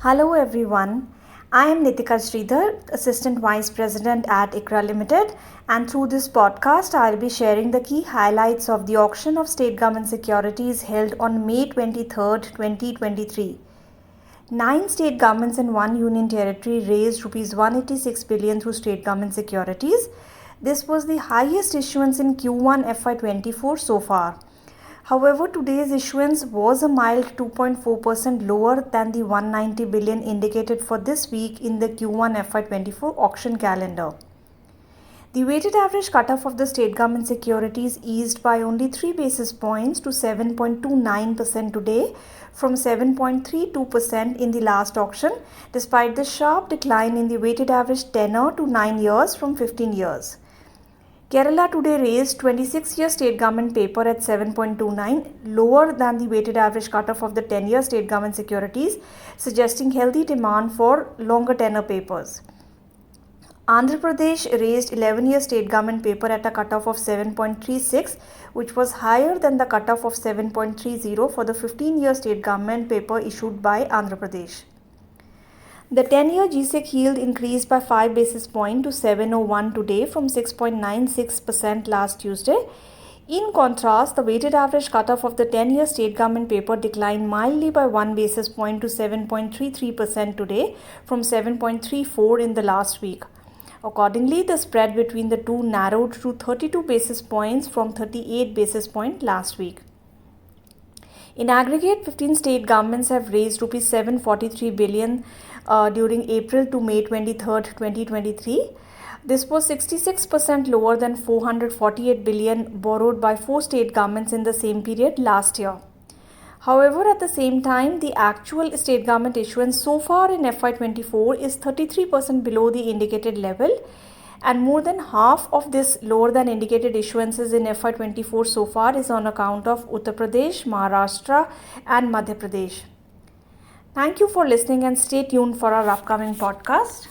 Hello everyone, I am Neetika Shridhar, Assistant Vice President at ICRA Limited, and through this podcast I will be sharing the key highlights of the auction of State Government Securities held on May 23rd, 2023. 9 state governments and 1 union territory raised Rs 186 billion through State Government Securities. This was the highest issuance in Q1 FY24 so far. However, today's issuance was a mild 2.4% lower than the 190 billion indicated for this week in the Q1 FY24 auction calendar. The weighted average cutoff of the state government securities eased by only 3 basis points to 7.29% today from 7.32% in the last auction, despite the sharp decline in the weighted average tenor to 9 years from 15 years. Kerala today raised 26-year state government paper at 7.29, lower than the weighted average cutoff of the 10-year state government securities, suggesting healthy demand for longer tenor papers. Andhra Pradesh raised 11-year state government paper at a cutoff of 7.36, which was higher than the cutoff of 7.30 for the 15-year state government paper issued by Andhra Pradesh. The 10-year GSEC yield increased by 5 basis points to 7.01 today from 6.96% last Tuesday. In contrast, the weighted average cutoff of the 10-year state government paper declined mildly by 1 basis point to 7.33% today from 7.34 in the last week. Accordingly, the spread between the two narrowed to 32 basis points from 38 basis points last week. In aggregate, 15 state governments have raised Rs 743 billion during April to May 23, 2023. This was 66% lower than 448 billion borrowed by 4 state governments in the same period last year. However, at the same time, the actual state government issuance so far in FY24 is 33% below the indicated level, and more than half of this lower than indicated issuances in FY24 so far is on account of Uttar Pradesh, Maharashtra and Madhya Pradesh. Thank you for listening and stay tuned for our upcoming podcast.